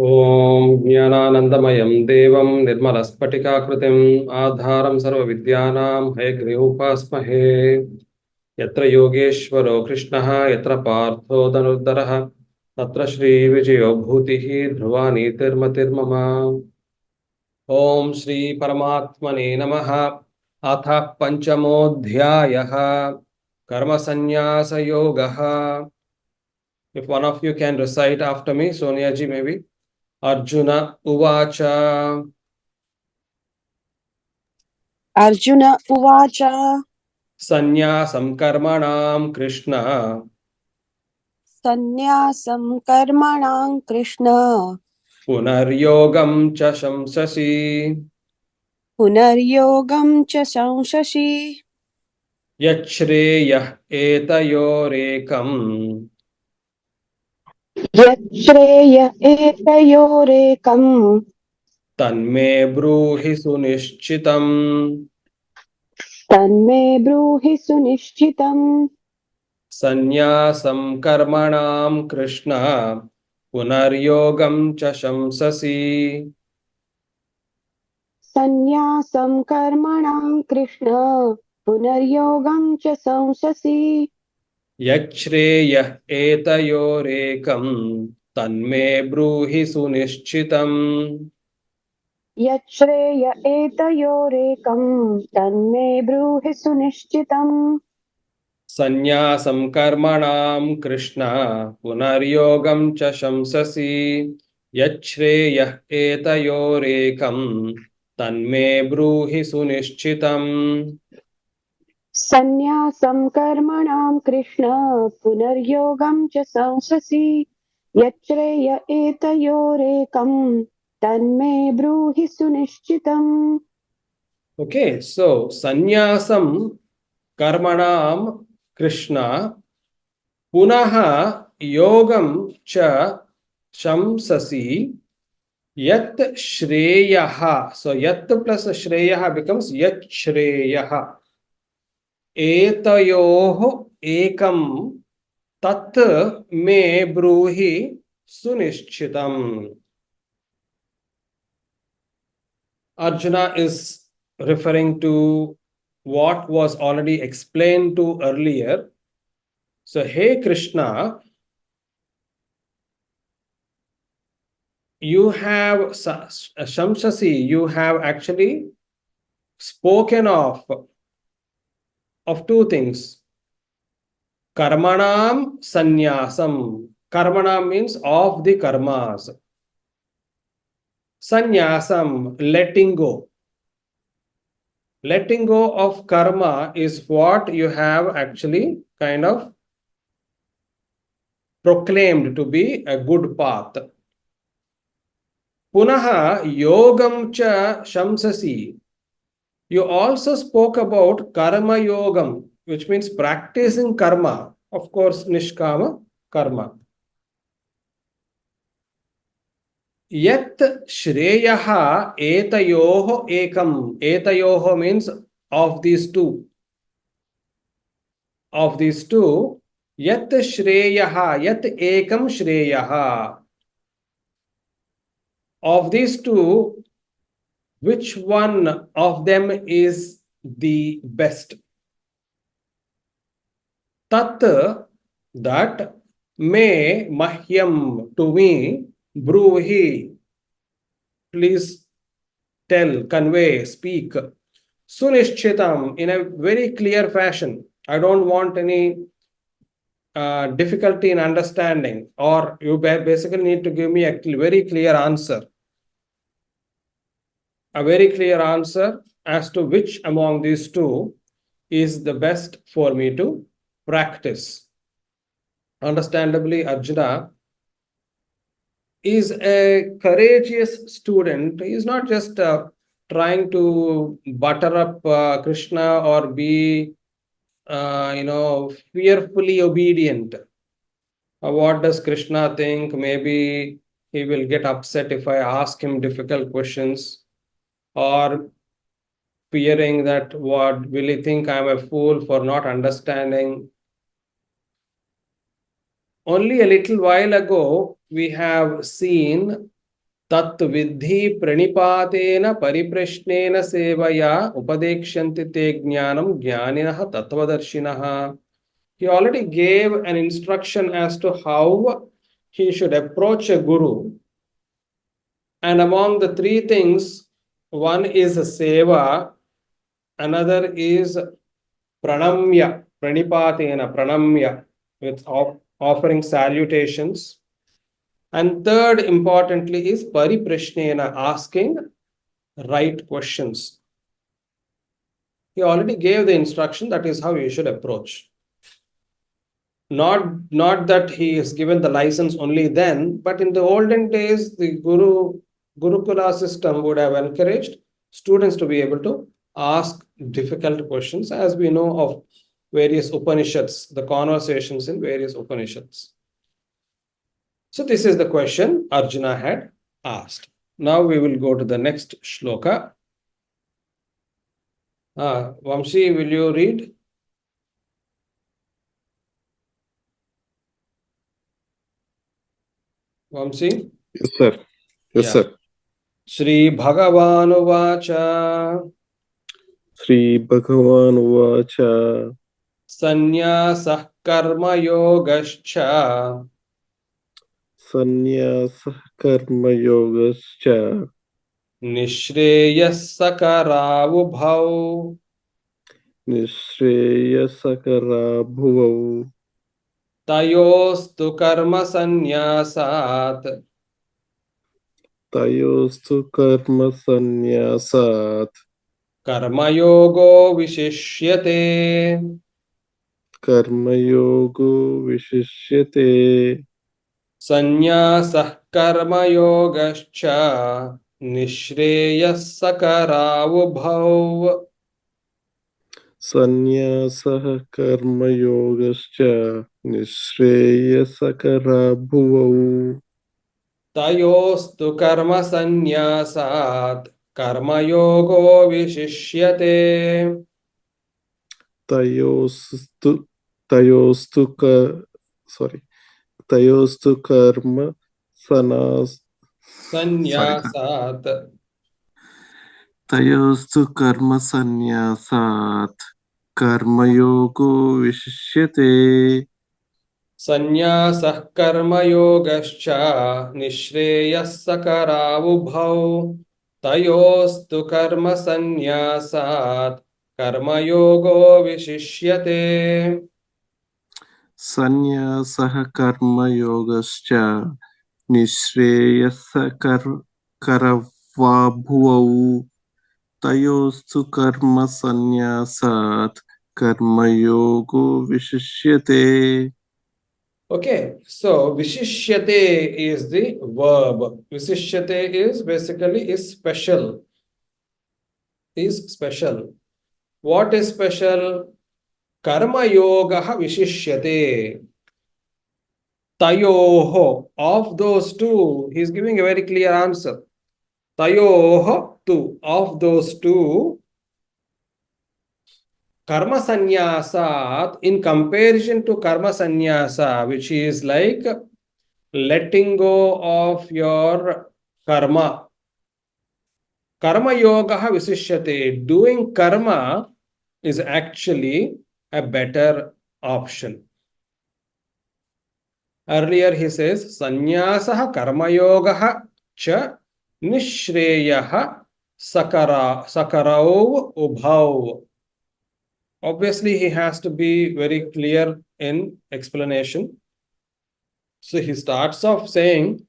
ॐ ज्ञानानन्दमयं देवं निर्मलस्फटिकाकृतिम् आधारं सर्वविद्यानां हयग्रीवोपास्महे। यत्र योगेश्वरो कृष्णः यत्र पार्थो धनुर्धरः तत्र श्रीविजयो भूतिः ध्रुवा नीतिर्मतिर्मम। ॐ श्रीपरमात्मने नमः। अथ पञ्चमोऽध्यायः कर्मसन्न्यासयोगः। If one of you can recite after me, Sonia ji maybe. Arjuna Uvacha Arjuna Uvacha Sannyasam Karmanam Krishna Sannyasam Karmanam Krishna Punaryogam Cha Shamsasi Punaryogam Cha Samsashi Yachreyah Etayorekam Yachreya Etayorekam Tanme Bruhi Sunishchitam Tanme Bruhi Sunishchitam Sannyasam Karmanam Krishna Punaryogam Cha Shamsasi Sannyasam Karmanam Krishna Punaryogam Cha Samsasi Yachreyah Etayorekam Tanme Bruhi Sunishchitam Yachreya Etayorekam Tanme Bruhi Sunishchitam Sannyasam Karmanam Krishna Punaryogam Cha Shamsasi Yachreyah Etayorekam Tanme Bruhi Sunishchitam Sannyasam karmanam Krishna punarjogam cha samsasi yachreya etayorekam tanme bruhi sunishchitam. Okay, so Sannyasam Karmanam Krishna Punaha Yogam Cha Shamsasi Yat Shreyaha. So Yat plus Shreyaha becomes Yat Shreyaha. Etayoho Ekam Tat Me Bruhi Sunishchitam. Arjuna is referring to what was already explained to earlier. So, hey Krishna, you have Shamsasi, you have actually spoken of two things. Karmanam sannyasam. Karmanam means of the karmas. Sannyasam, letting go. Letting go of karma is what you have actually kind of proclaimed to be a good path. Punaha yogam cha shamsasi. You also spoke about karma yogam, which means practicing karma. Of course, nishkama karma. Yat shreyaha etayoho ekam. Etayoho means of these two. Of these two, yat shreyaha, yat ekam shreyaha. Of these two, which one of them is the best? Tat, that, me, mahyam, to me, bruhi, please tell, convey, speak. Sunishchitam, in a very clear fashion. I don't want any difficulty in understanding, or you basically need to give me a very clear answer. A very clear answer as to which among these two is the best for me to practice. Understandably, Arjuna is a courageous student. He is not just trying to butter up Krishna or be, fearfully obedient. What does Krishna think? Maybe he will get upset if I ask him difficult questions, or fearing that what will he think I'm a fool for not understanding. Only a little while ago, we have seen tat vidhi pranipatena pariprashnena sevaya upadekshyanti te jnanam jnaninaha tattvadarshinaha. He already gave an instruction as to how he should approach a guru. And among the three things, one is seva, another is pranamya, pranipatena, pranamya, with offering salutations. And third, importantly, is pariprashnena, asking right questions. He already gave the instruction, that is how you should approach. Not that he is given the license only then, but in the olden days, the Gurukula system would have encouraged students to be able to ask difficult questions, as we know of various Upanishads, the conversations in various Upanishads. So this is the question Arjuna had asked. Now we will go to the next shloka. Vamsi, will you read? Vamsi? Yes, sir. Yes, Yeah. sir. Shri Bhagavanuvacha Sri Bhagavan Vacha Sanyasah Karma Yogascha Sanyasah Karma Yogascha Nishreyasakaravubhau Nishreyasakara Bhuvau Tayostu Karma Sanyasat Tayostu Karma Sanyasat Karma Yogo Vishishyate Karma Yogo Vishishyate Sanyasah Karma Yogascha Nishreyasakaravubhau Sanyasah Karma Yogascha Nishreyasakara Bhuvau Tayostu karma sanyasat karma yogo vishishyate Tayostu Tayostu Tayostu karma sanyasat Tayostu karma sanyasat karma yogo vishishyate sanyasah karma yogascha nishreyasakaravubhau tayostu karma sanyasat karma yogo vishishyate. sanyasah karma yogascha nishreyasakaravabhuvau tayostu karma sanyasat karma yogo vishishyate. Okay, so vishishyate is the verb. Vishishyate is basically is special. Is special. What is special? Karma yoga vishishyate. Tayoho, of those two, he is giving a very clear answer. Tayoho, two, of those two, karma sannyasat, in comparison to karma sannyasa, which is like letting go of your karma. Karma yoga visishyate. Doing karma is actually a better option. Earlier he says sannyasah karma yoga cha nishreyah sakarau ubhau. Obviously he has to be very clear in explanation. So he starts off saying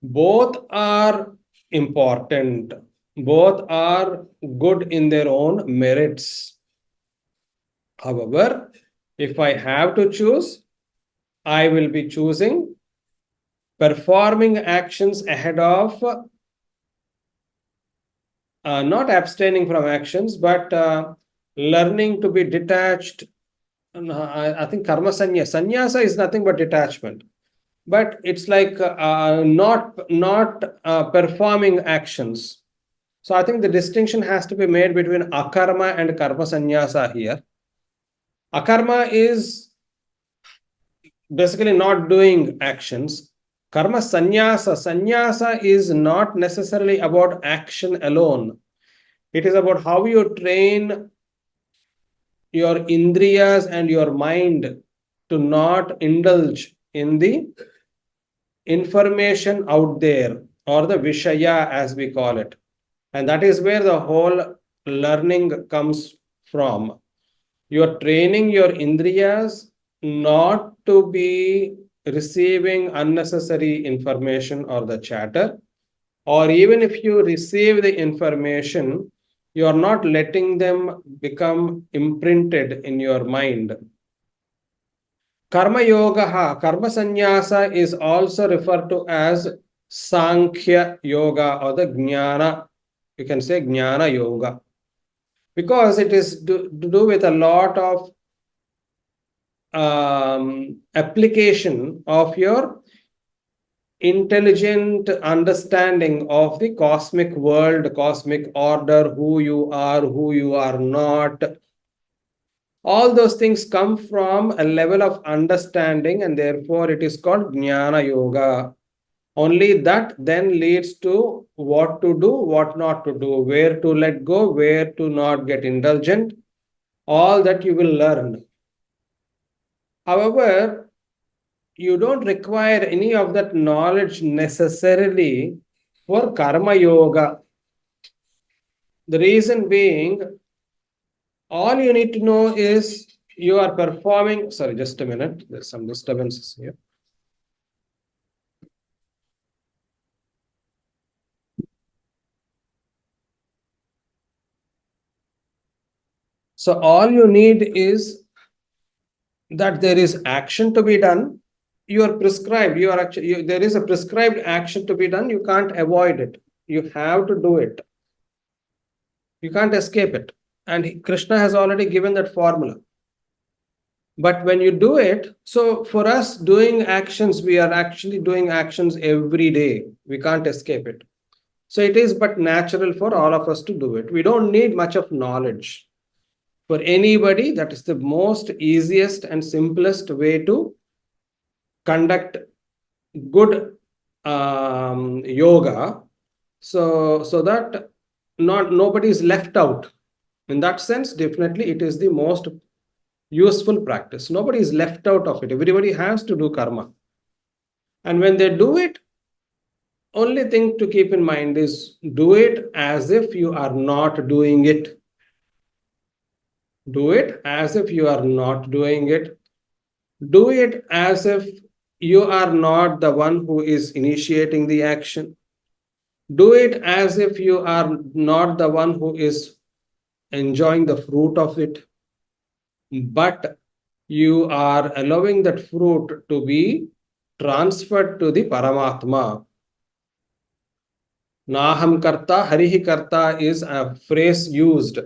both are important, both are good in their own merits. However, if I have to choose, I will be choosing performing actions ahead of not abstaining from actions, but learning to be detached. I think karma sannyasa is nothing but detachment, but it's like not performing actions. So I think the distinction has to be made between akarma and karma sannyasa here. Akarma is basically not doing actions. Karma sannyasa. Sannyasa is not necessarily about action alone. It is about how you train your indriyas and your mind to not indulge in the information out there, or the vishaya as we call it. And that is where the whole learning comes from. You are training your indriyas not to be receiving unnecessary information or the chatter, or even if you receive the information, you are not letting them become imprinted in your mind. Karma yoga, karma sannyasa is also referred to as Sankhya yoga or the Jnana. You can say Jnana yoga, because it is to do with a lot of application of your intelligent understanding of the cosmic world, cosmic order, who you are not. All those things come from a level of understanding, and therefore it is called Jnana Yoga. Only that then leads to what to do, what not to do, where to let go, where to not get indulgent. All that you will learn. However, you don't require any of that knowledge necessarily for Karma Yoga. The reason being, all you need to know is you are performing. Sorry, just a minute. There's some disturbances here. So all you need is that there is action to be done. You are prescribed. You are actually there is a prescribed action to be done. You can't avoid it. You have to do it. You can't escape it. And Krishna has already given that formula. But when you do it, so for us doing actions, we are actually doing actions every day. We can't escape it. So it is but natural for all of us to do it. We don't need much of knowledge. For anybody, that is the most easiest and simplest way to conduct good yoga. So that nobody is left out. In that sense, definitely it is the most useful practice. Nobody is left out of it. Everybody has to do karma. And when they do it, only thing to keep in mind is do it as if you are not doing it. Do it as if you are not doing it. Do it as if you are not the one who is initiating the action. Do it as if you are not the one who is enjoying the fruit of it, but you are allowing that fruit to be transferred to the Paramatma. Naham karta, Harihi karta is a phrase used.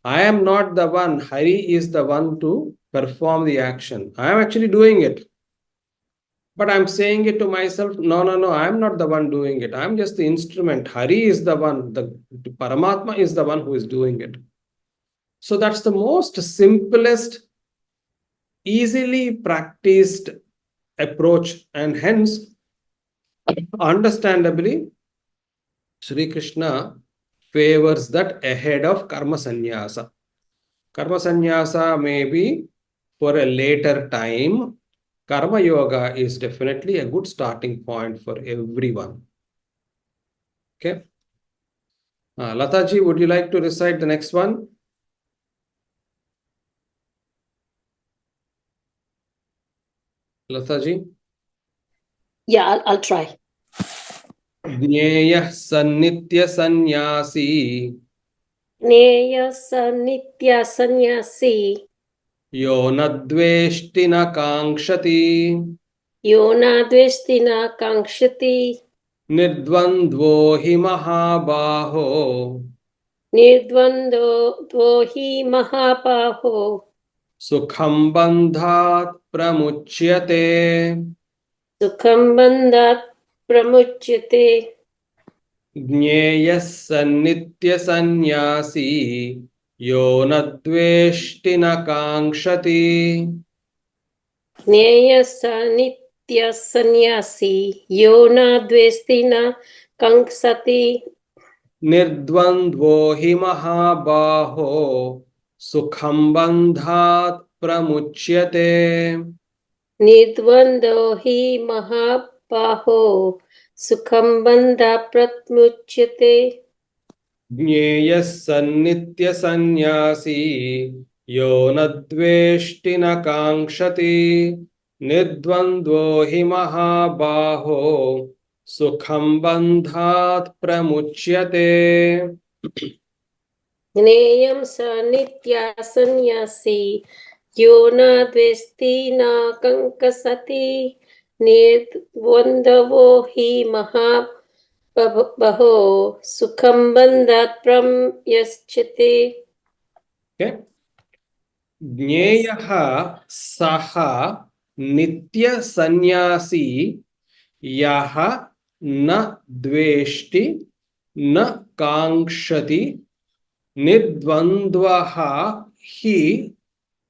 I am not the one, Hari is the one to perform the action. I am actually doing it. But I'm saying it to myself, no, I'm not the one doing it. I'm just the instrument. Hari is the one, the Paramatma is the one who is doing it. So that's the most simplest, easily practiced approach, and hence, understandably, Sri Krishna favors that ahead of karma sannyasa. Karma sannyasa may be for a later time. Karma yoga is definitely a good starting point for everyone. Okay. Lataji, would you like to recite the next one? Lataji? Yeah, I'll try. Jneyah sannitya sannyasi Neya sanitya sannyasi yo nadveshti na kankshati yona dvestina kankshati nirdvandvo hi mahabaho nirdvando dvohi mahapaho sukham bandhat pramuchyate sukham bandhat pramuchyate ज्ञेयः सन्नित्य सन्न्यासी यो न द्वेष्टि न काङ्क्षति Neya sanitya nitya sannyasi yo na dvesti na kangsati. Nirdvandvo hi mahabaho sukham bandhat pramuchyate. Nidvando hi mahabaho sukham bandha pratmuchyate. Jneyah sannitya sannyasi yo na dveshti na kankshati. Nirdvandvo hi mahabaho sukham bandhat pramuchyate. Gneyam sa nitya sannyasi yo na dvesti na kankasati. Nidvandavo hi mahabaho sukham bandhat pramyaschate. Okay. Yes. Jneyah saha nitya sannyasi yaha na dveshti na kankshati nidvandvaha hi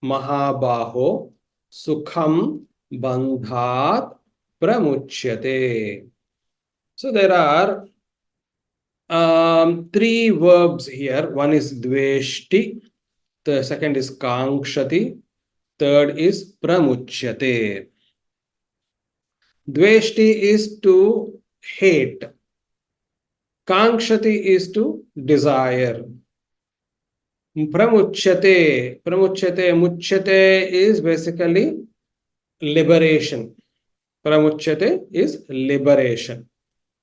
mahabaho sukham bandhat pramuchyate. So there are three verbs here. One is dveshti, the second is kankshati, third is pramuchyate. Dveshti is to hate. Kankshati is to desire. Pramuchyate, muchyate is basically liberation. Pramuchyate is liberation.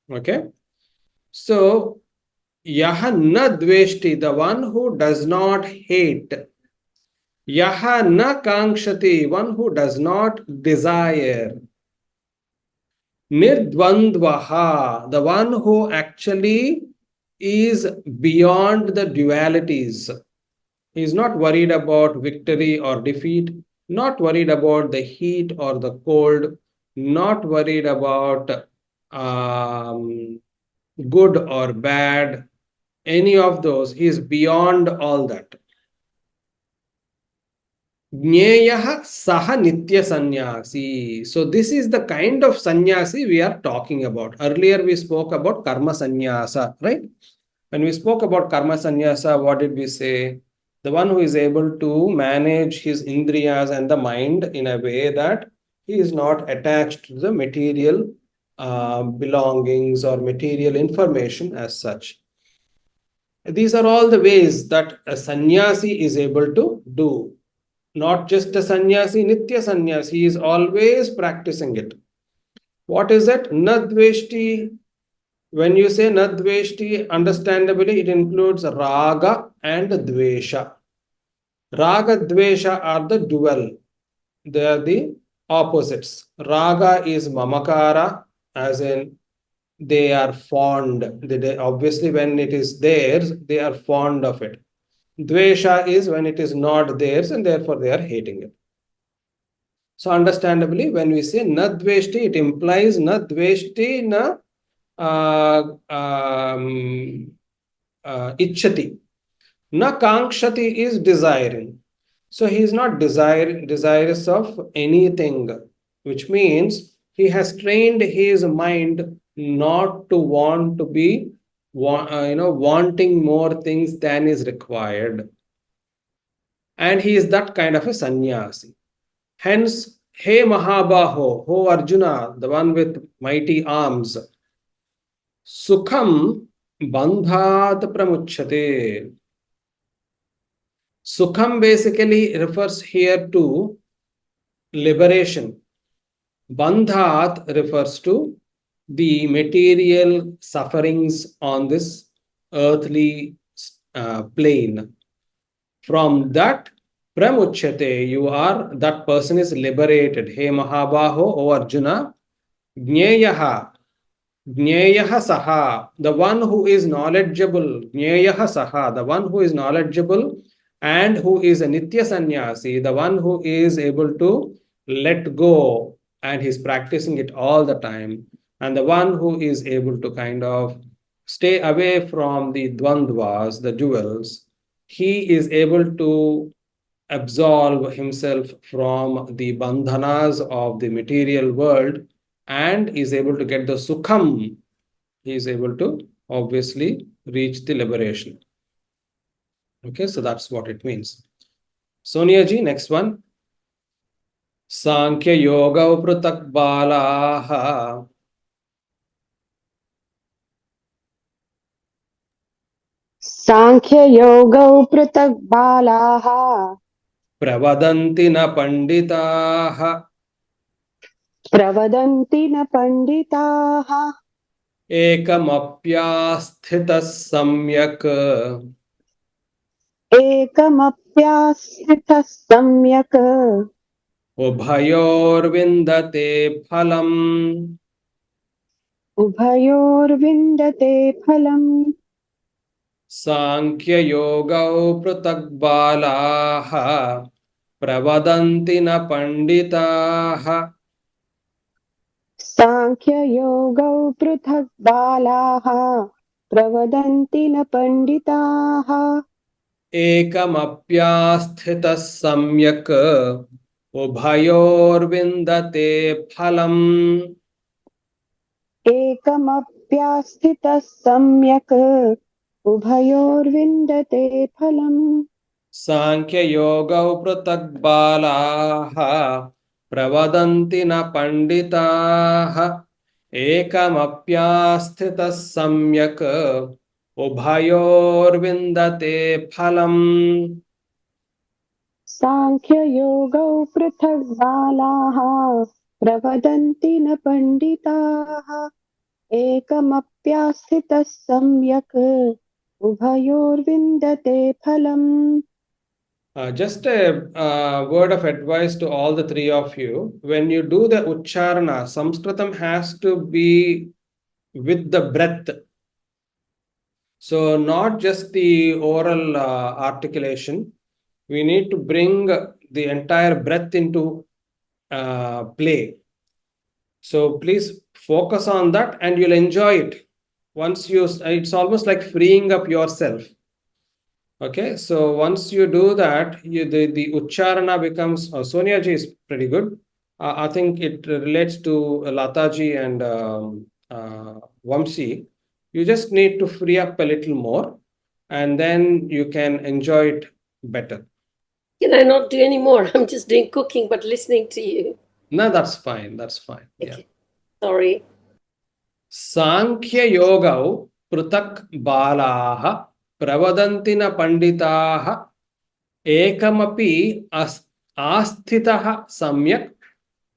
Okay. So, yaha na dveshti, the one who does not hate. Yaha na kankshati, one who does not desire. Nirdvandvaha, the one who actually is beyond the dualities. He is not worried about victory or defeat, not worried about the heat or the cold, not worried about good or bad, any of those. He is beyond all that. Jneyah saha nitya sannyasi. So this is the kind of sannyasi we are talking about. Earlier we spoke about karma sannyasa, right? When we spoke about karma sannyasa, what did we say? The one who is able to manage his indriyas and the mind in a way that he is not attached to the material belongings or material information as such. These are all the ways that a sannyasi is able to do. Not just a sannyasi, nitya sannyasi, he is always practicing it. What is it? Nadveshti. When you say nadveshti, understandably it includes raga and dvesha. Raga, dvesha are the dual. They are the opposites. Raga is mamakara, as in they are fond. Obviously, when it is theirs, they are fond of it. Dvesha is when it is not theirs and therefore they are hating it. So understandably, when we say nadveshti, it implies nadveshti na ichchati. Na kankshati is desiring. So he is not desirous of anything, which means he has trained his mind not to want to be, wanting more things than is required. And he is that kind of a sannyasi. Hence, He Mahabaho, O Arjuna, the one with mighty arms, Sukham Bandhat Pramuchyate. Sukham basically refers here to liberation. Bandhat refers to the material sufferings on this earthly plane. From that pramuchyate, that person is liberated. He Mahabaho, O Arjuna, Jneyah saha, the one who is knowledgeable. Jneyah saha, the one who is knowledgeable and who is a nitya sannyasi, the one who is able to let go and he's practicing it all the time. And the one who is able to kind of stay away from the dvandvas, the duels, he is able to absolve himself from the bandhanas of the material world and is able to get the sukham, he is able to obviously reach the liberation. Okay, so that's what it means. Sonia ji, next one. Sankhya Yoga Prutak Balaha साङ्ख्ययोगौ पृथक् बालाः Pravadanti na Panditaha प्रवदन्ति न पण्डिताः Ekamapyasthita Samyak एकमप्यास्थितः सम्यक् Ubhayorvindate Phalam. उभयोर्विन्दते फलम् Sankhya Yoga Prutak Balaha Pravadanti na Panditaha साङ्ख्ययोगौ पृथक् बालाः प्रवदन्ति न पण्डिताः Ekamapyasthita Samyak Ubhayorvindate Phalam. एकमप्यास्थितः सम्यक् उभयोर्विन्दते फलम् Sankhya Yoga Prutak Balaha Pravadanti na Panditaha Ekamapyasthita Samyak Ubhayorvindate Phalam. साङ्ख्ययोगौ पृथक् बालाः प्रवदन्ति न पण्डिताः एकमप्यास्थितः सम्यक् उभयोर्विन्दते फलम् Just a word of advice to all the three of you. When you do the Ucharana, Sanskritam has to be with the breath. So, not just the oral articulation. We need to bring the entire breath into play. So, please focus on that and you'll enjoy it. Once you, it's almost like freeing up yourself. Okay, so once you do that, the Ucharana becomes, Sonia ji is pretty good. I think it relates to Lata ji and Vamsi. You just need to free up a little more and then you can enjoy it better. Can I not do any more? I'm just doing cooking, but listening to you. No, that's fine. That's fine. Yeah. Okay. Sorry. Sankhya Yogau Prutak Balaha Pravadanti na Panditaha Ekamapi Asthitaha Samyak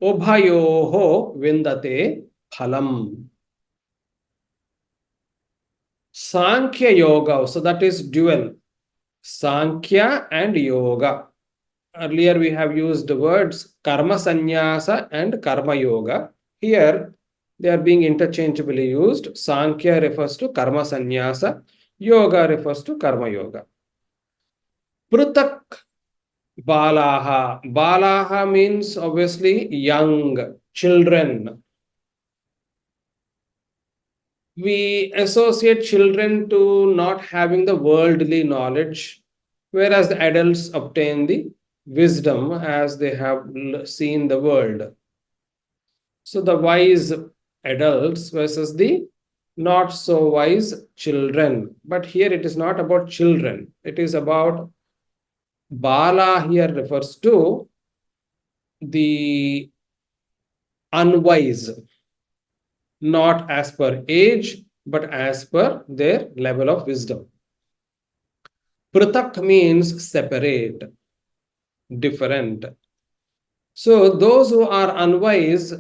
Ubhayoho Vindate Phalam. Sankhya Yoga, so that is dual. Sankhya and Yoga. Earlier we have used the words Karma Sannyasa and Karma Yoga. Here they are being interchangeably used. Sankhya refers to Karma Sannyasa, Yoga refers to Karma Yoga. Prutak Balaha. Balaha means obviously young, children. We associate children to not having the worldly knowledge, whereas the adults obtain the wisdom as they have seen the world. So the wise adults versus the not so wise children. But here it is not about children. It is about Bala here refers to the unwise, not as per age, but as per their level of wisdom. Prutak means separate, different. So those who are unwise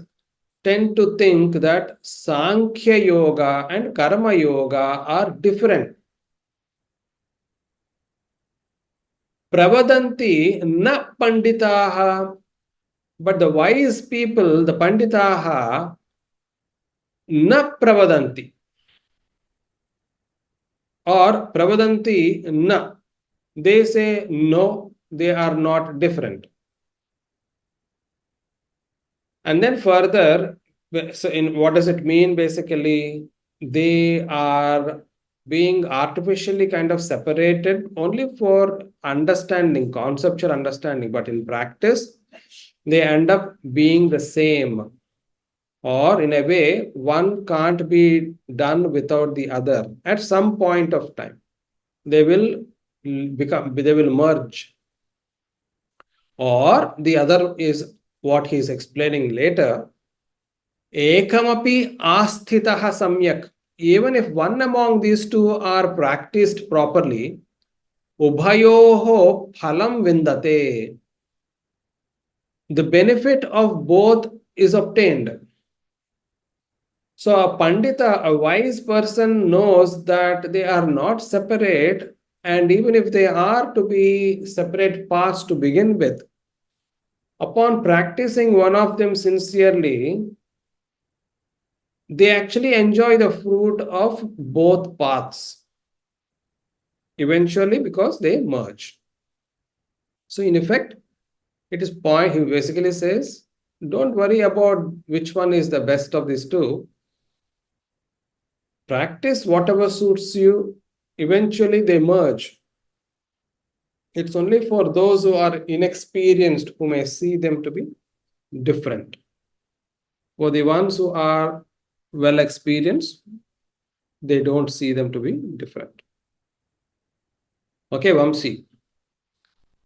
tend to think that Sankhya Yoga and Karma Yoga are different. Pravadanti na panditaha. But the wise people, the panditaha, na pravadanti. Or pravadanti na. They say no, they are not different. And then further, so in what does it mean? Basically, they are being artificially kind of separated only for understanding, conceptual understanding, but in practice, they end up being the same. Or in a way, one can't be done without the other. At some point of time, they will they will merge. Or the other is what he is explaining later. Ekamapi asthitaha samyak. Even if one among these two are practiced properly, ubhayoho phalam vindate. The benefit of both is obtained. So a pandita, a wise person, knows that they are not separate, and even if they are to be separate paths to begin with, upon practicing one of them sincerely, they actually enjoy the fruit of both paths eventually because they merge. So in effect, it is point he basically says, don't worry about which one is the best of these two. Practice whatever suits you. Eventually they merge. It's only for those who are inexperienced who may see them to be different. For the ones who are well experienced, they don't see them to be different. Okay, Vamsi.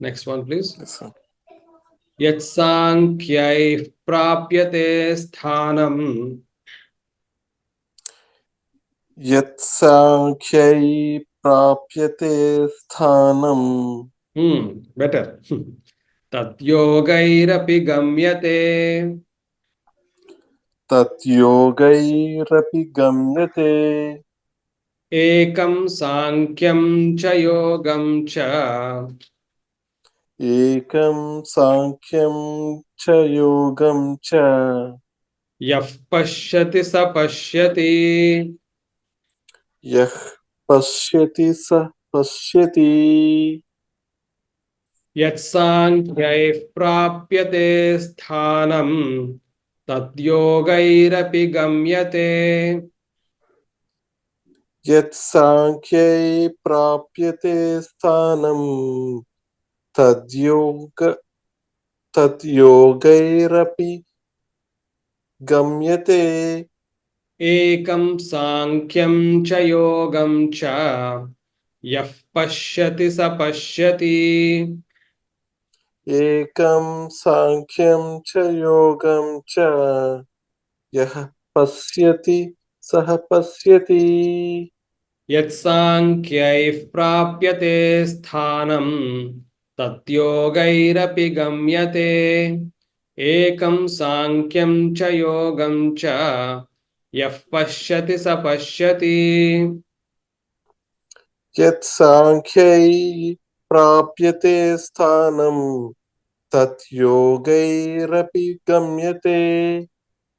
Next one, please. Yes, sir. Yat sankhyaih prapyate sthanam. Yat sankhyayi prapyate sthanam Better. Tat yogairapi gamyate. tat yogairapi gamyate Ekam sankyam cha yogam cha. ekam sankyam cha yogam cha Yah pashyati sa pashyati. yah pashyati sa pashyati Yat sankhyaih prapyate sthanam. Tat yogairapi gamyate. yat sankhyayi prapyate sthanam tad yogairapi gamyate Ekam sankyam cha yogam cha. Yah pashyati sa pashyati. ekam sankyam cha yogam cha yah pasyati sah pasyati Yat sankhyaih prapyate sthanam. Tat yogairapi gamyate. Ekam sankyam cha yogam cha. Yah pashyati sa pashyati. yat sankhyayi prapyate sthanam tat yogairapi gamyate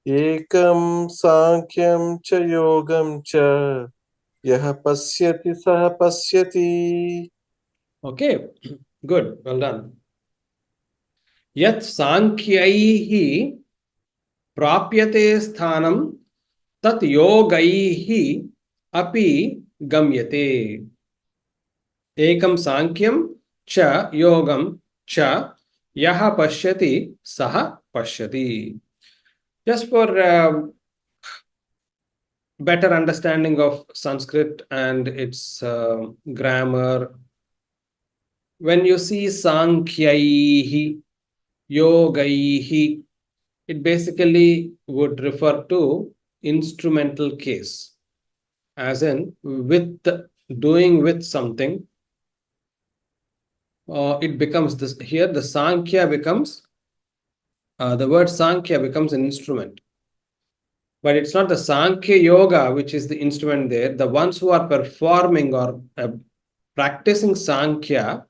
ekam sankyam cha yogam cha yah pasyati sah pasyati. Okay, good, well done. Yat sankhyaih prapyate sthanam tat yogaih api gamyate. Ekam sankyam cha yogam cha yaha pashyati saha pashyati. Just for better understanding of Sanskrit and its grammar, when you see sankhyaih, yogaih, it basically would refer to instrumental case, as in with doing with something. It becomes this here. The sankhya becomes the word sankhya becomes an instrument, but it's not the sankhya yoga which is the instrument there. The ones who are performing or practicing sankhya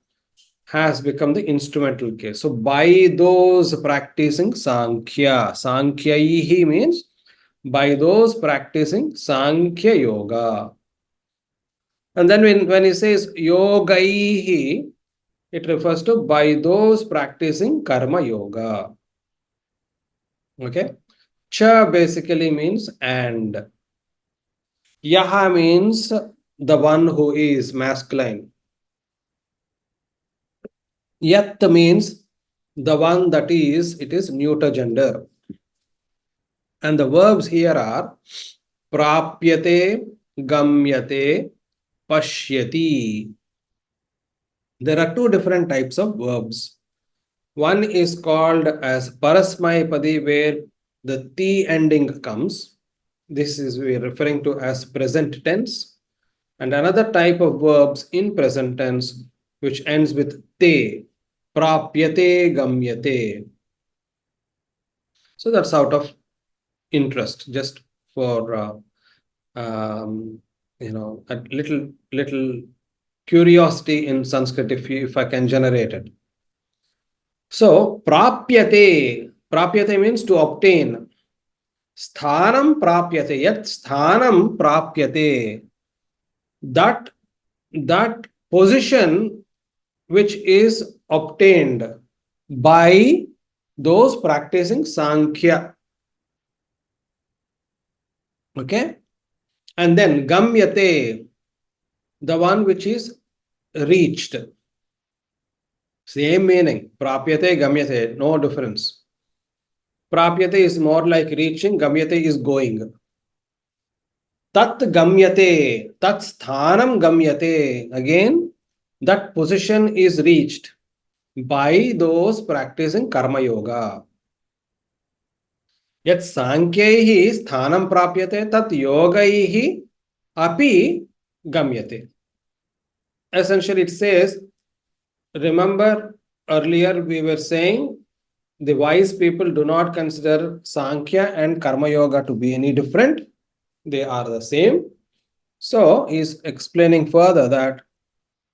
has become the instrumental case. So by those practicing sankhya, sankhyahi means by those practicing sankhya yoga. And then when he says yogaihi, it refers to by those practicing karma yoga. Okay. Cha basically means and. Yaha means the one who is masculine. Yat means the one that is, it is neuter gender. And the verbs here are prapyate, gamyate, pashyati. There are two different types of verbs. One is called as parasmayapadi, where the ti ending comes. This is we are referring to as present tense. And another type of verbs in present tense which ends with te, prapyate, gamyate. So that's out of interest, just for a little curiosity in Sanskrit, if I can generate it. So prapyate means to obtain. Sthanam prapyate, yat sthanam prapyate. That position which is obtained by those practicing Sankhya. Okay? And then gamyate, the one which is reached. Same meaning. Prapyate, gamyate, no difference. Prapyate is more like reaching, gamyate is going. Tat gamyate, tat sthanam gamyate. Again, that position is reached by those practicing karma yoga. Yat sankhyaih sthanam prapyate, tat yogaih api gamyate. Essentially, it says, remember earlier we were saying the wise people do not consider Sankhya and Karma Yoga to be any different. They are the same. So he's explaining further that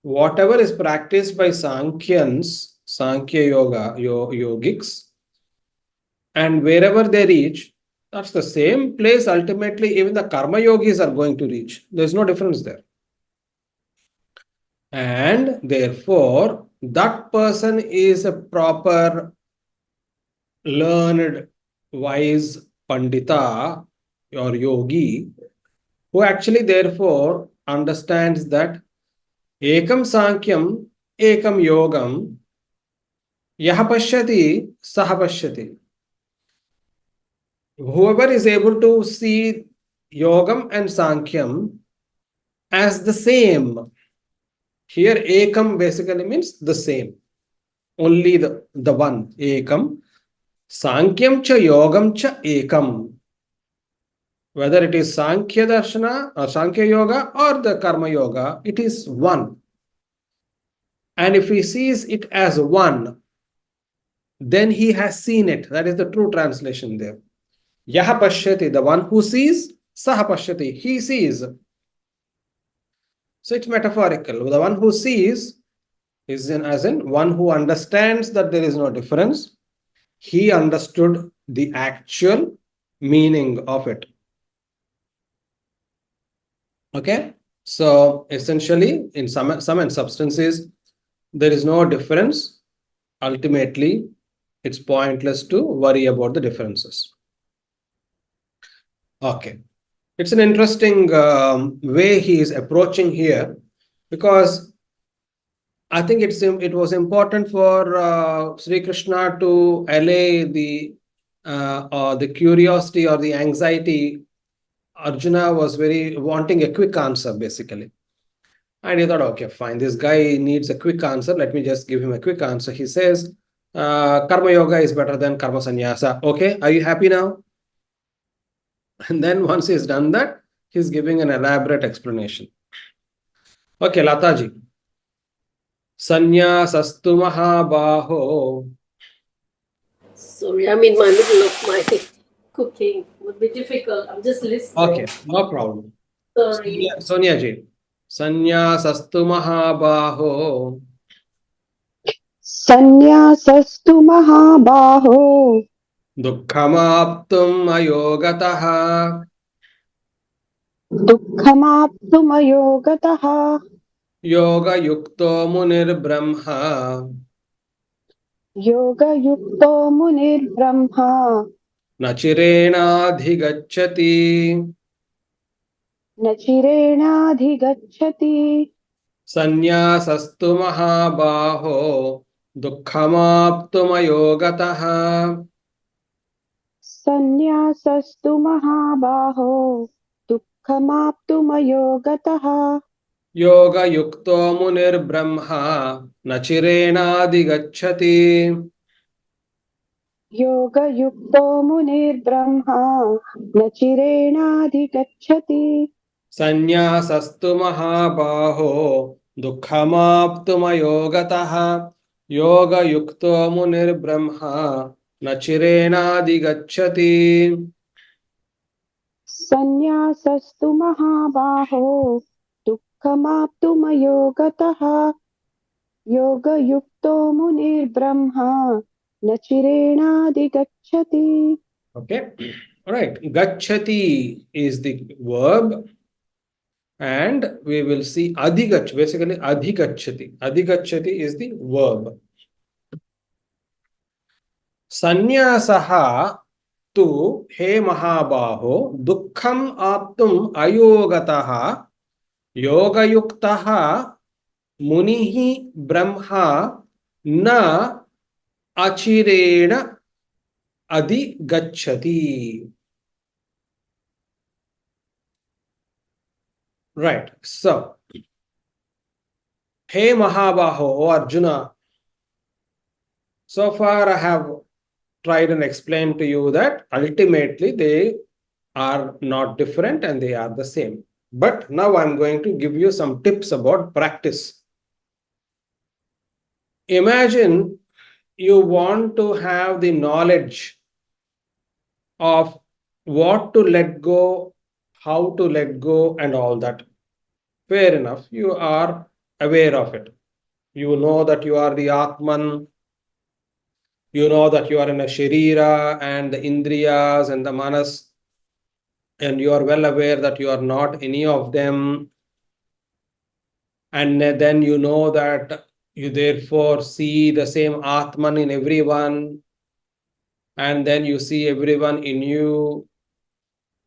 whatever is practiced by Sankhyans, Sankhya Yoga, yogics, and wherever they reach, that's the same place ultimately even the Karma Yogis are going to reach. There's no difference there. And therefore, that person is a proper, learned, wise Pandita or yogi who actually therefore understands that ekam sankyam, ekam yogam, yaha pashyati, saha pashyati. Whoever is able to see yogam and sankyam as the same, here ekam basically means the same, only the one, ekam. Sankyam cha yogam cha ekam. Whether it is Sankhya Darshana or Sankhya Yoga or the Karma Yoga, it is one. And if he sees it as one, then he has seen it. That is the true translation there. Yaha pashyati, the one who sees, saha pashyati, he sees. So it's metaphorical. The one who sees is as in one who understands that there is no difference. He understood the actual meaning of it. Okay, so essentially, in sum and substances, there is no difference. Ultimately, it's pointless to worry about the differences. Okay, it's an interesting way he is approaching here, because I think it was important for Sri Krishna to allay the curiosity or the anxiety. Arjuna was very wanting a quick answer, basically. And he thought, okay, fine, this guy needs a quick answer. Let me just give him a quick answer. He says, Karma Yoga is better than Karma Sannyasa. Okay, are you happy now? And then once he's done that, he's giving an elaborate explanation. Okay, Lataji. Sannyaasastu mahabaho. Sorry, I'm in my middle of my cooking. Would be difficult. I'm just listening. Okay, no problem. Sorry. Sonia ji. Sannyaasastu mahabaho. Sannyasastu mahabaho. Dukkhamaptum ayogataha. Dukkhamaptumayo gataha. Yoga yukto munir brahma. Yoga yukto munir brahma. Nachirena dhigacchati. न चिरेणाधिगच्छति Sanyasastu mahabaho dukkhamaptumayo gataha. सन्न्यासस्तु महाबाहो दुःखमाप्तुमयो गतः Yoga yukto munir brahma nachirenadi. योगयुक्तो मुनिर्ब्रह्मा न चिरेणाधिगच्छति Sanyasastu mahabaho dukkhamaptumayo gataha. Yoga yukto munir brahma nachirena digacchati. सन्न्यासस्तु महाबाहो दुःखमाप्तुमयो गतः योगयुक्तो मुनिर्ब्रह्मा न चिरेणाधिगच्छति Okay, all right. Gacchati is the verb, and we will see adhigach. Basically, adhigachati. Adhigachati is the verb. Sanyasaha tu he mahabaho dukkham aptum ayogataha yogayuktaha munihi brahma na achirena adhigachati. Right. So, hey Mahabaho, O Arjuna, so far I have tried and explained to you that ultimately they are not different and they are the same. But now I'm going to give you some tips about practice. Imagine you want to have the knowledge of what to let go, how to let go, and all that. Fair enough, you are aware of it. You know that you are the Atman, you know that you are in a Sharira and the Indriyas and the Manas, and you are well aware that you are not any of them. And then you know that you therefore see the same Atman in everyone, and then you see everyone in you,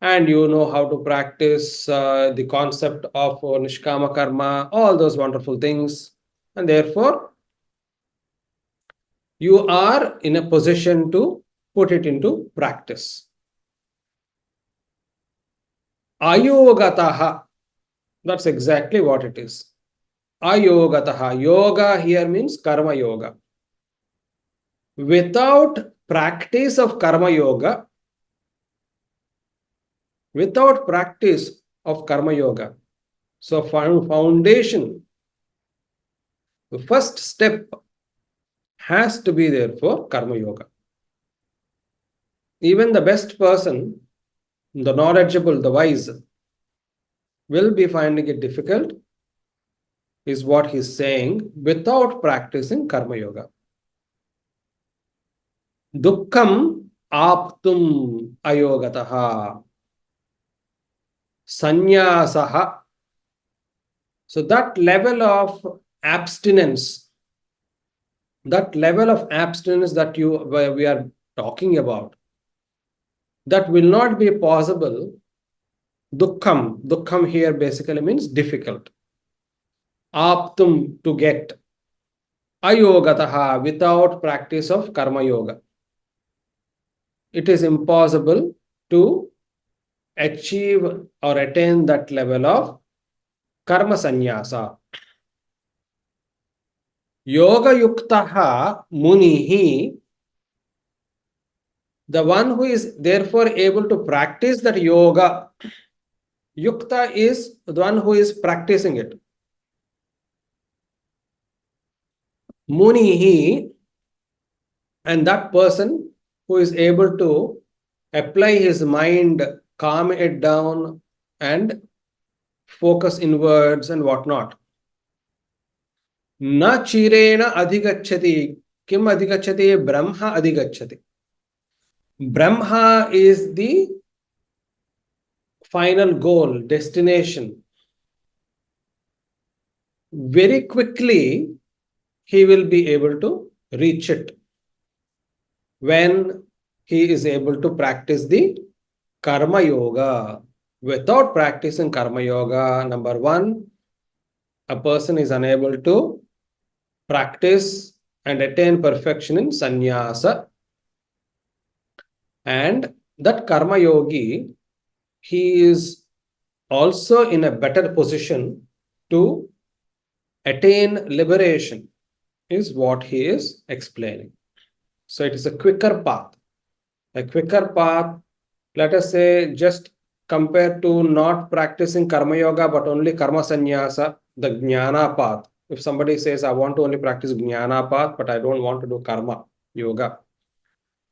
and you know how to practice the concept of Nishkama Karma, all those wonderful things. And therefore, you are in a position to put it into practice. Ayogataha, that's exactly what it is. Ayogataha. Yoga here means karma yoga. Without practice of karma yoga, so foundation, the first step has to be there for karma yoga. Even the best person, the knowledgeable, the wise, will be finding it difficult, is what he's saying, without practicing karma yoga. Dukkham aptum ayogataha. Sanyasaha. So that level of abstinence that we are talking about, that will not be possible. Dukkham here basically means difficult. Aptum, to get. Ayogataha, without practice of karma yoga, it is impossible to achieve or attain that level of karma sannyasa. Yoga yuktaha munihi, the one who is therefore able to practice that yoga. Yukta is the one who is practicing it. Munihi, and that person who is able to apply his mind, calm it down, and focus inwards and whatnot. Na chirena adhigacchati. Kim adhigacchati? Brahma adhigacchati. Brahma is the final goal, destination. Very quickly, he will be able to reach it when he is able to practice the karma yoga. Without practicing karma yoga, number one, a person is unable to practice and attain perfection in sannyasa. And that karma yogi, he is also in a better position to attain liberation, is what he is explaining. So it is a quicker path. A quicker path, let us say, just compared to not practicing karma yoga but only karma sannyasa, the jnana path. If somebody says, I want to only practice jnana path, but I don't want to do karma yoga,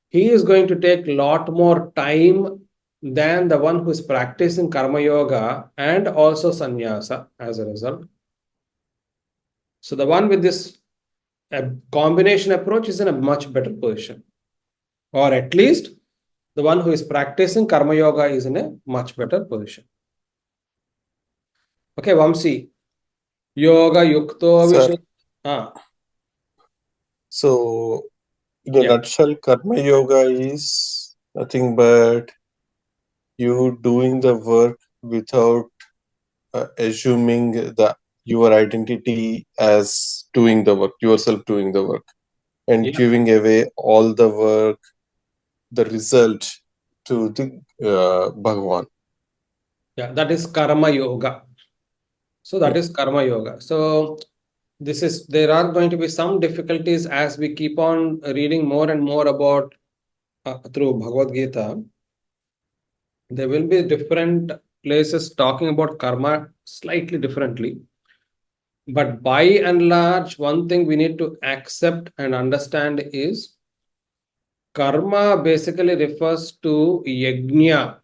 he is going to take a lot more time than the one who is practicing karma yoga and also sannyasa as a result. So the one with this combination approach is in a much better position, or at least the one who is practicing karma yoga is in a much better position. Okay, Vamsi. Yoga yukto Sir, vishuddha. so in a Yeah, nutshell, karma yoga is nothing but you doing the work without assuming your identity as doing the work, yourself doing the work, and yeah, giving away all the work, the result to the Bhagavan. yeah. That is karma yoga. So that Yeah. is karma yoga. So there are going to be some difficulties as we keep on reading more and more about through Bhagavad-Gita. There will be different places talking about karma slightly differently. But by and large, one thing we need to accept and understand is karma basically refers to yajna.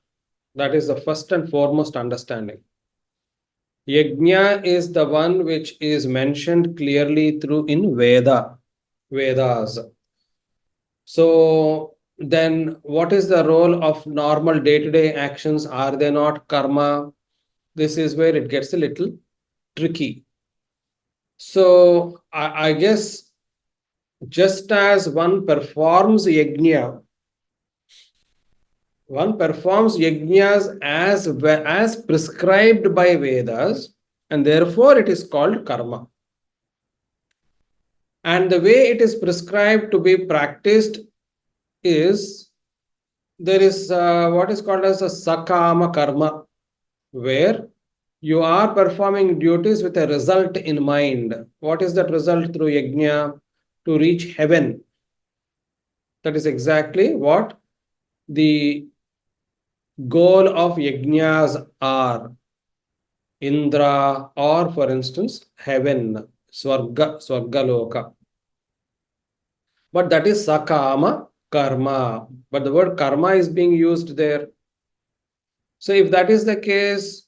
That is the first and foremost understanding. Yajna is the one which is mentioned clearly through in Vedas. So then what is the role of normal day-to-day actions? Are they not karma? This is where it gets a little tricky. So I guess just as one performs yajnas as prescribed by Vedas, and therefore it is called karma. And the way it is prescribed to be practiced is there is what is called as a sakama karma, where you are performing duties with a result in mind. What is that result through yajna? To reach heaven. That is exactly what the goal of yajnas are. Indra, or for instance, heaven, Swargaloka. But that is sakama karma. But the word karma is being used there. So if that is the case,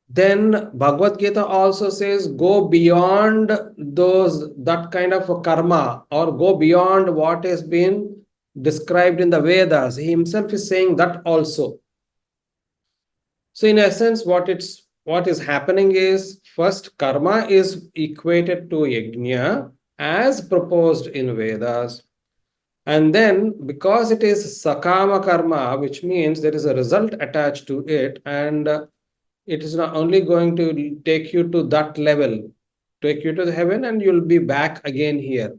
then Bhagavad Gita also says go beyond that kind of a karma, or go beyond what has been described in the Vedas. He himself is saying that also. So in essence, what is happening is, first karma is equated to yajna as proposed in Vedas. And then because it is sakama karma, which means there is a result attached to it, and it is not only going to take you to that level, take you to the heaven, and you'll be back again here.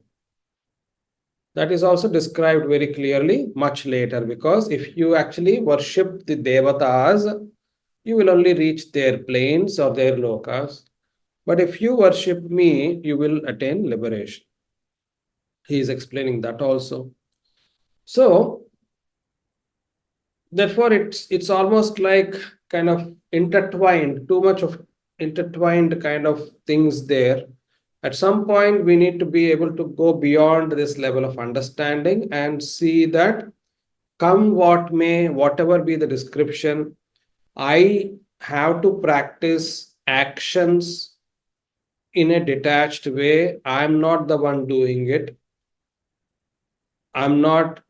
That is also described very clearly much later, because if you actually worship the devatas, you will only reach their planes or their lokas. But if you worship me, you will attain liberation. He is explaining that also. So therefore it's almost like kind of intertwined, too much of intertwined kind of things there. At some point we need to be able to go beyond this level of understanding and see that come what may, whatever be the description, I have to practice actions in a detached way. I'm not the one doing it. I'm not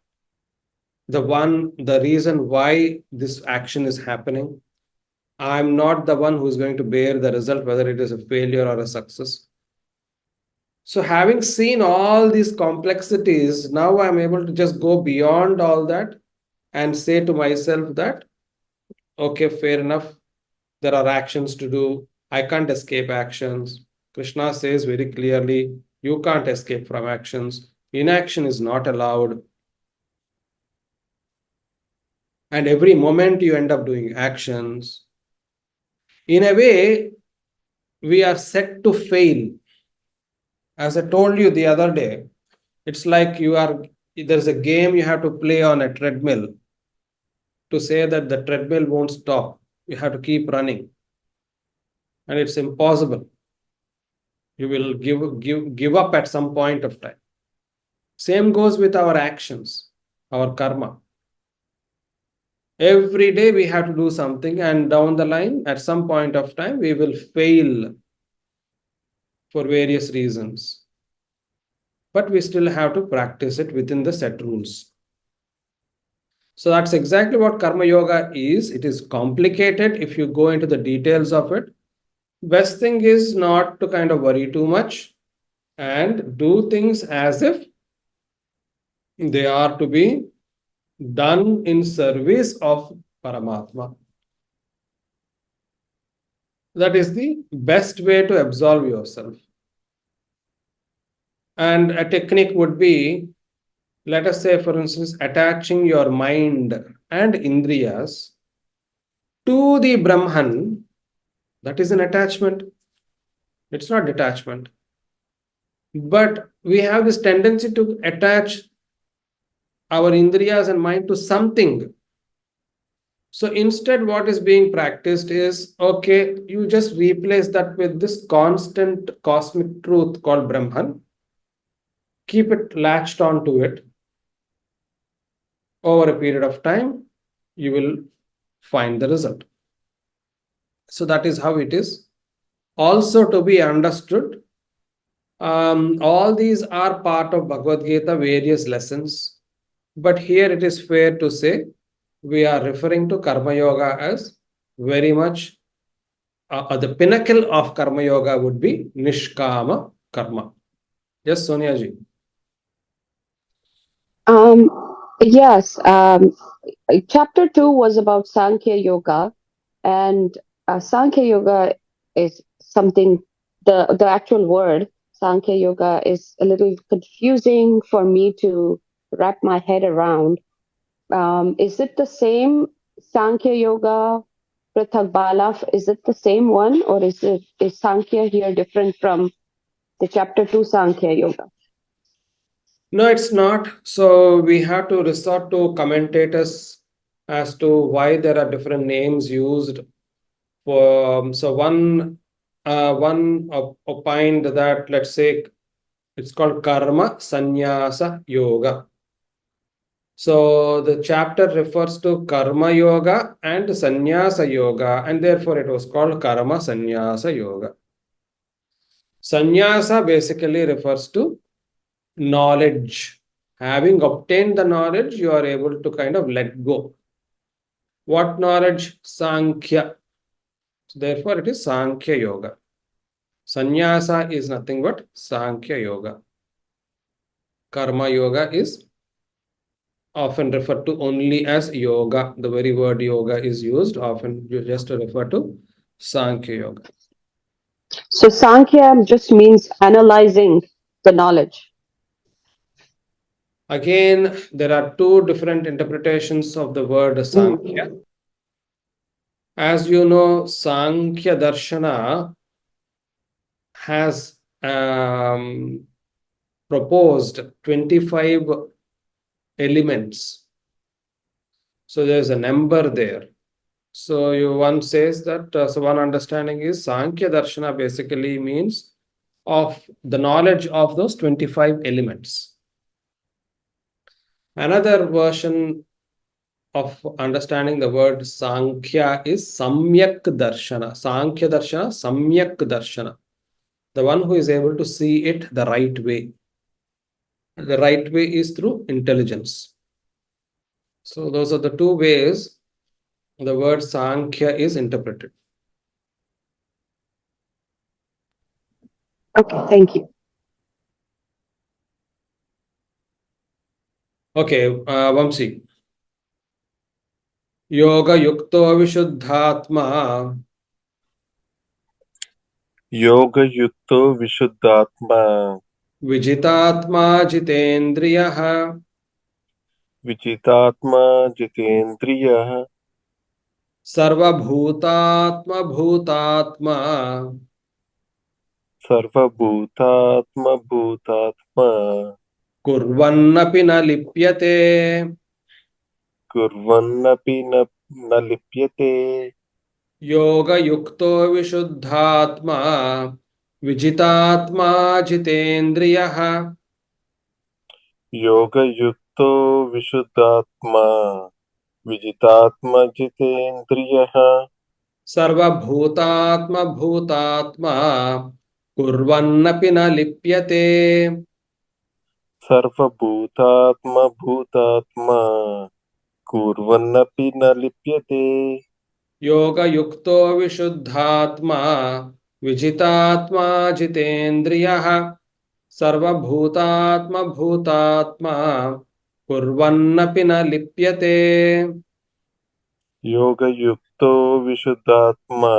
the reason why this action is happening. I'm not the one who's going to bear the result, whether it is a failure or a success. So, having seen all these complexities, now I'm able to just go beyond all that and say to myself that okay, fair enough. There are actions to do. I can't escape actions. Krishna says very clearly, you can't escape from actions. Inaction is not allowed. And every moment you end up doing actions. In a way, we are set to fail. As I told you the other day, it's like there's a game you have to play on a treadmill to say that the treadmill won't stop. You have to keep running. And it's impossible. You will give up at some point of time. Same goes with our actions, our karma. Every day we have to do something, and down the line, at some point of time, we will fail for various reasons. But we still have to practice it within the set rules. So that's exactly what karma yoga is. It is complicated if you go into the details of it. Best thing is not to kind of worry too much and do things as if they are to be done in service of Paramatma. That is the best way to absolve yourself. And a technique would be, let us say, for instance, attaching your mind and indriyas to the Brahman. That is an attachment. It's not detachment. But we have this tendency to attach our indriyas and mind to something. So instead, what is being practiced is, okay, you just replace that with this constant cosmic truth called Brahman. Keep it latched onto it. Over a period of time, you will find the result. So that is how it is. Also to be understood, all these are part of Bhagavad-gita, various lessons. But here it is fair to say, we are referring to Karma Yoga as very much, the pinnacle of Karma Yoga would be Nishkama Karma. Yes, Sonia ji. Um, yes, chapter 2 was about Sankhya Yoga, and Sankhya Yoga is something, the actual word Sankhya Yoga is a little confusing for me to wrap my head around. Is it the same Sankhya Yoga, Prithakbala? Is it the same one, or is Sankhya here different from the chapter 2 Sankhya Yoga? No, it's not. So we have to resort to commentators as to why there are different names used for. So one opined that, let's say, it's called Karma Sannyasa Yoga. So the chapter refers to Karma Yoga and Sannyasa Yoga, and therefore it was called Karma Sannyasa Yoga. Sannyasa basically refers to knowledge. Having obtained the knowledge, you are able to kind of let go. What knowledge? Sankhya. So therefore, it is Sankhya Yoga. Sannyasa is nothing but Sankhya Yoga. Karma Yoga is often referred to only as yoga. The very word yoga is used often just to refer to Sankhya Yoga. So Sankhya just means analyzing the knowledge. Again, there are two different interpretations of the word Sankhya. As you know, Sankhya Darshana has proposed 25 elements. So there's a number there. So one says that, so one understanding is Sankhya Darshana basically means of the knowledge of those 25 elements. Another version of understanding the word Sankhya is Samyak Darshana. Sankhya Darshana, Samyak Darshana. The one who is able to see it the right way. The right way is through intelligence. So those are the two ways the word Sankhya is interpreted. Okay, thank you. Okay, Vamsi. Yoga yukto vishuddhatma Yoga-yukto vishuddhatma vijitatma jitendriyah vijitatma jitendriyah sarvabhutatma bhutatma sarvabhutatma kurvannapi na lipyate. kurvannapi na lipyate. Yoga yukto vishuddhatma vijitatma jitendriyah Yoga-yukto vishuddhatma vijitatma jitendriyah sarvabhutatma bhutatma kurvannapi na lipyate. sarvabhutatma bhutatma kurvannapi na lipyate. Yoga yukto vishuddhatma vijitatma jitendriyah sarvabhutatma bhutatma kurvannapi na lipyate. Yoga-yukto vishuddhatma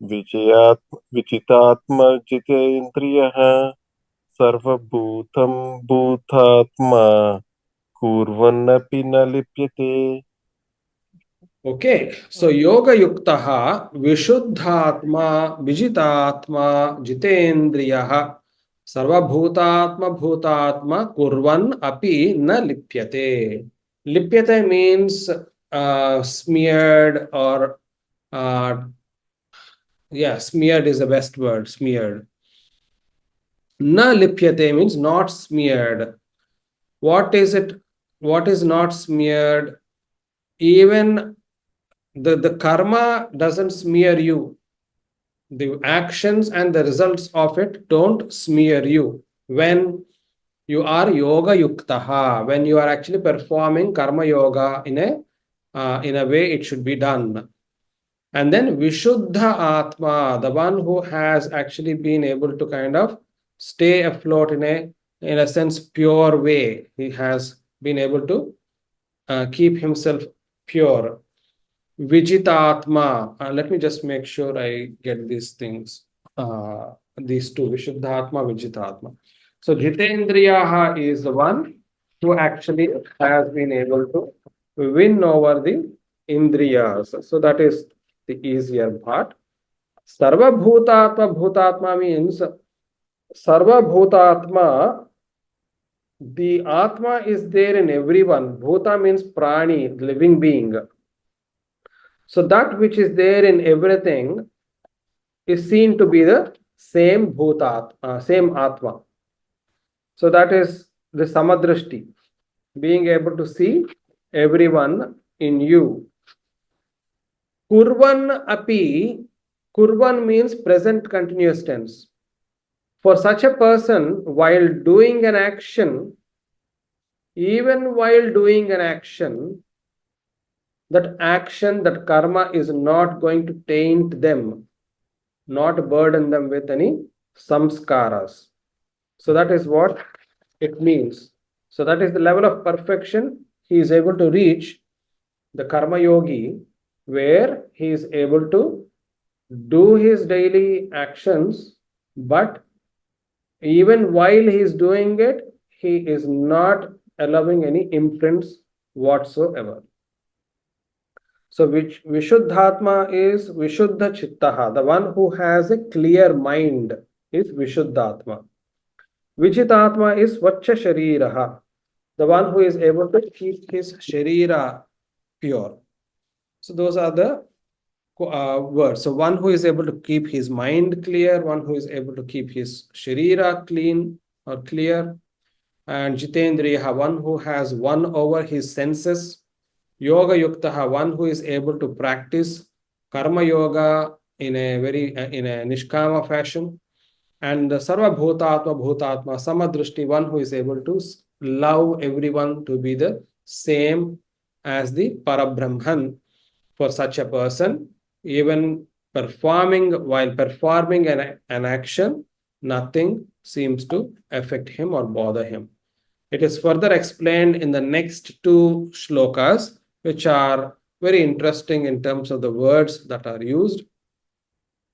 vijitatma jitendriyah sarvabhutam bhutatma kurvannapi na lipyate. Okay, so yoga yuktaha vishuddhatma vijitatma jitendriyah sarvabhutatma bhutatma kurvan api na lipyate. Lipyate means smeared or uh, yeah, smeared is the best word, smeared. Na lipyate means not smeared. What is it? What is not smeared? Even the karma doesn't smear you. The actions and the results of it don't smear you when you are yoga yuktaha, when you are actually performing karma yoga in a way it should be done. And then vishuddha atma, the one who has actually been able to kind of stay afloat in a sense pure way. He has been able to keep himself pure. Vijitatma. Let me just make sure I get these things. These two, Vishuddhatma, Vijitatma. So Jitendriyaha is the one who actually has been able to win over the Indriyas. So that is the easier part. Sarva Bhutatma, Bhutatma means Sarva Bhutatma, the Atma is there in everyone. Bhuta means Prani, living being. So that which is there in everything is seen to be the same bhutat, same atma. So that is the samadrishti, being able to see everyone in you. Kurvan api, kurvan means present continuous tense. For such a person, while doing an action, even while doing an action, that karma is not going to taint them, not burden them with any samskaras. So that is what it means. So that is the level of perfection he is able to reach, the karma yogi, where he is able to do his daily actions, but even while he is doing it, he is not allowing any imprints whatsoever. So which Vishuddhatma is Vishuddha Chittaha, the one who has a clear mind is Vishuddhatma. Vijitatma is Vacha Shariraha, the one who is able to keep his Sharira pure. So those are the words. So one who is able to keep his mind clear, one who is able to keep his Sharira clean or clear, and Jitendriyaha, one who has won over his senses. Yoga Yuktaha, one who is able to practice Karma Yoga in a Nishkama fashion. And Sarva Bhutatma Bhutatma, Samadrishti, one who is able to love everyone to be the same as the Parabrahman. For such a person, even while performing an action, nothing seems to affect him or bother him. It is further explained in the next two shlokas, which are very interesting in terms of the words that are used.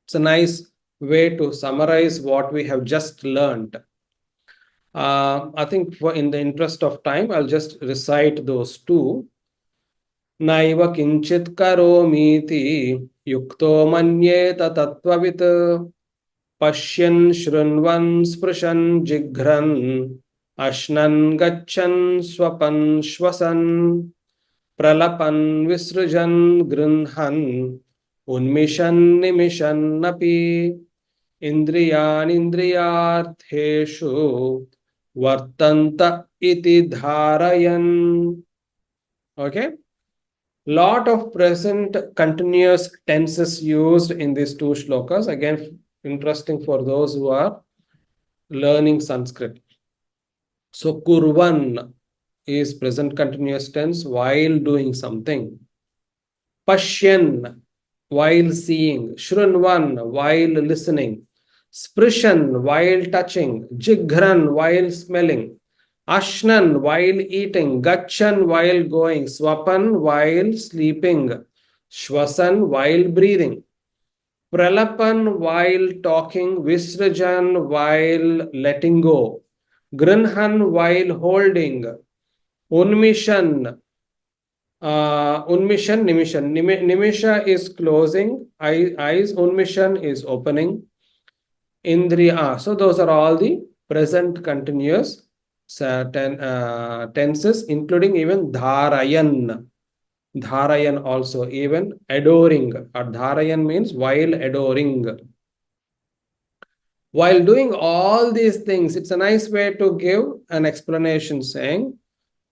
It's a nice way to summarize what we have just learned. I think in the interest of time, I'll just recite those two. Naiva kinchit karomiti yukto manyeta tattvavitt pashyan shrunvan sprishan jigran ashnan gachan swapan shwasan pralapan visrujan grinhan unmishan nimishan napi indriyanindriyartheshu vartanta iti dharayan. Okay. Lot of present continuous tenses used in these two shlokas. Again, interesting for those who are learning Sanskrit. So, kurvan is present continuous tense while doing something. Pashyan, while seeing. Shrunvan, while listening. Sprishan, while touching. Jighran, while smelling. Ashnan, while eating. Gachan, while going. Swapan, while sleeping. Shwasan, while breathing. Pralapan, while talking. Visrajan, while letting go. Grinhan, while holding. Unmishan, Unmission, Nimishan. Nimisha is closing, eyes, Unmission is opening. Indriya. So those are all the present continuous tenses, including even Dharayan. Dharayan also, even adoring. Dharayan means while adoring. While doing all these things, it's a nice way to give an explanation saying,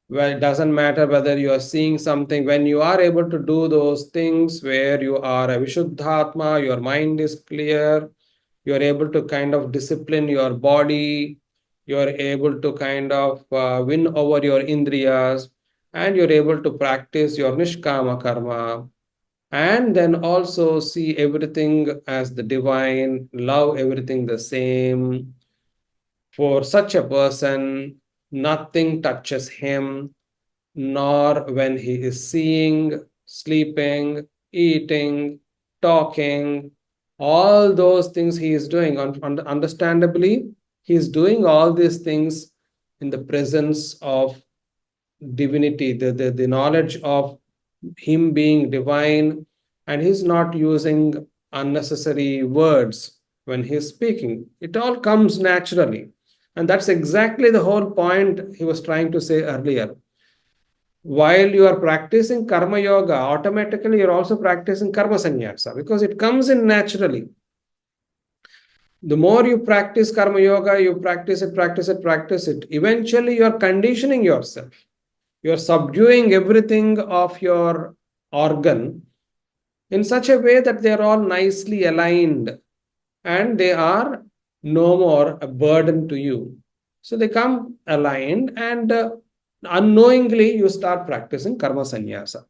well, it doesn't matter whether you are seeing something, when you are able to do those things where you are a Vishuddhatma, your mind is clear, you are able to kind of discipline your body, you are able to kind of win over your indriyas, and you're able to practice your nishkama karma, and then also see everything as the divine, love everything the same. For such a person, nothing touches him, nor when he is seeing, sleeping, eating, talking, all those things he is doing. Understandably, he is doing all these things in the presence of divinity, the knowledge of him being divine, and he's not using unnecessary words when he's speaking. It all comes naturally. And that's exactly the whole point he was trying to say earlier. While you are practicing karma yoga, automatically you're also practicing karma sannyasa because it comes in naturally. The more you practice karma yoga, you practice it, practice it, practice it. Eventually, you're conditioning yourself. You're subduing everything of your organ in such a way that they're all nicely aligned and they are no more a burden to you. So they come aligned and unknowingly you start practicing karma sannyasa.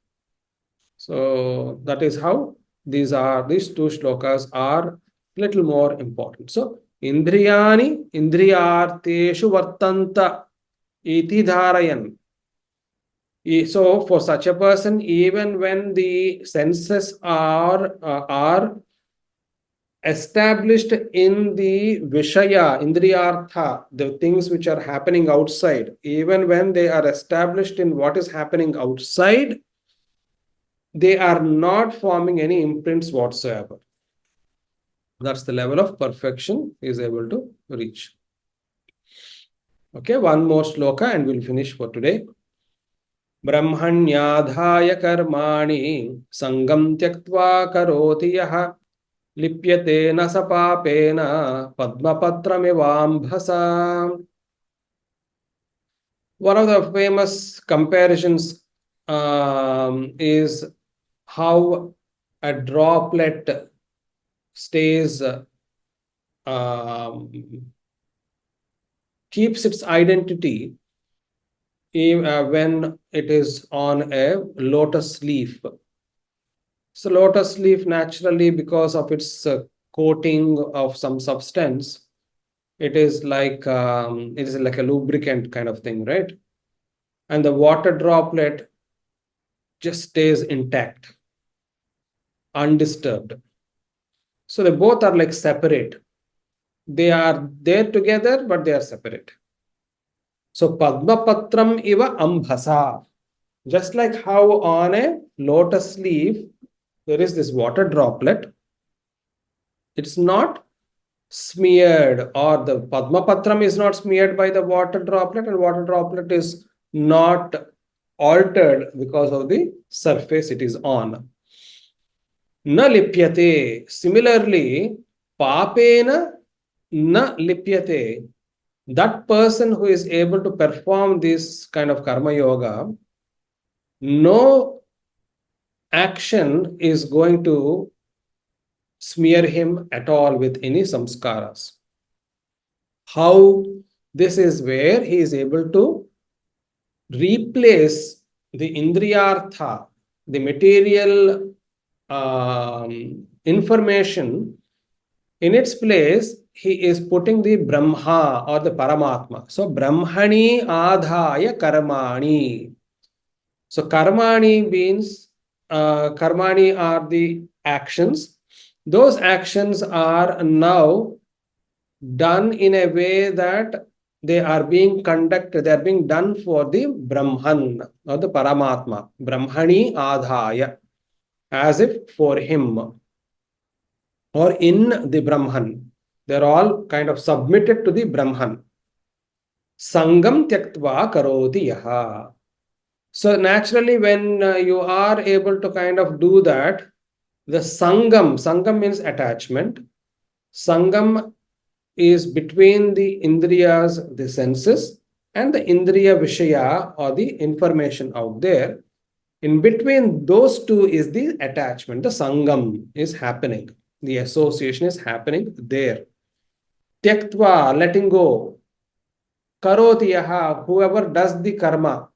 So that is how these two shlokas are little more important. So indriyani indriyarteshu vartanta iti dharayan. So for such a person, even when the senses are established in the Vishaya, Indriyartha, the things which are happening outside, even when they are established in what is happening outside, they are not forming any imprints whatsoever. That's the level of perfection he is able to reach. Okay, one more shloka and we'll finish for today. Brahmanyadhaya karmani sangam tyaktva karoti yaha lipyate na sapapena padmapatramivambhasa. One of the famous comparisons is how a droplet stays, keeps its identity when it is on a lotus leaf. So lotus leaf naturally, because of its coating of some substance, it is like a lubricant kind of thing, right? And the water droplet just stays intact, undisturbed. So they both are like separate. They are there together, but they are separate. So Padmapatram iva ambhasa. Just like how on a lotus leaf, there is this water droplet. It's not smeared, or the Padmapatram is not smeared by the water droplet, and water droplet is not altered because of the surface it is on. Na lipyate. Similarly, papena na lipyate. That person who is able to perform this kind of karma yoga, no action is going to smear him at all with any samskaras. How? This is where he is able to replace the indriyartha, the material information. In its place, he is putting the Brahma or the Paramatma. So, Brahmani adhaya karmani. So, karmani means, karmani are the actions. Those actions are now done in a way that they are being conducted, they are being done for the Brahman or the Paramatma. Brahmani adhaya, as if for him or in the Brahman. They're all kind of submitted to the Brahman. Sangam tyaktva karoti yaha. So naturally, when you are able to kind of do that, the sangam means attachment. Sangam is between the indriyas, the senses, and the indriya vishaya or the information out there. In between those two is the attachment. The sangam is happening. The association is happening there. Tyaktva, letting go. Karoti yaha, whoever does the karma.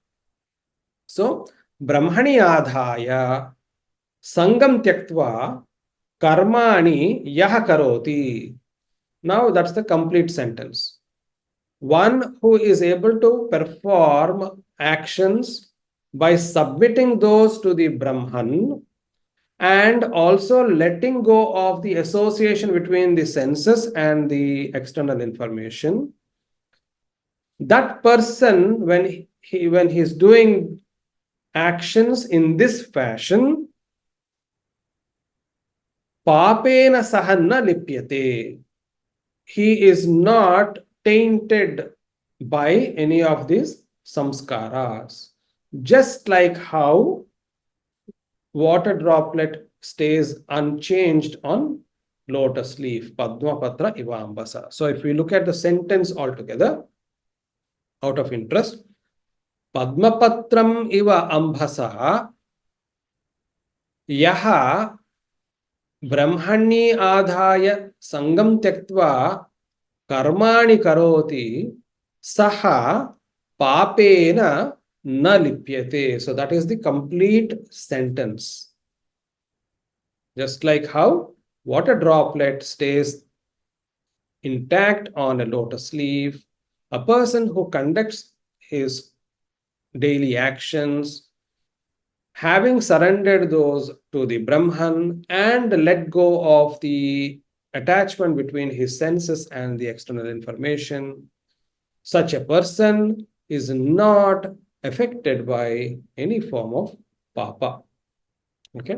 So, Brahmani adhaya, sangam tyaktva, karmani yaha karoti. Now, that's the complete sentence. One who is able to perform actions by submitting those to the Brahman and also letting go of the association between the senses and the external information. That person, when he is doing actions in this fashion, papena sahanna lipyate. He is not tainted by any of these samskaras. Just like how water droplet stays unchanged on lotus leaf, Padmapatra ivambasa. So if we look at the sentence altogether, out of interest, Padmapatram iva ambhasa yaha brahmani adhaya sangam tyaktva karmani karoti saha papena na lipyate. So that is the complete sentence. Just like how water droplet stays intact on a lotus leaf, a person who conducts his daily actions, having surrendered those to the Brahman and let go of the attachment between his senses and the external information, such a person is not affected by any form of papa. Okay,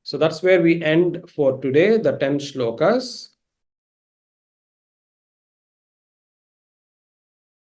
so that's where we end for today, the 10 shlokas.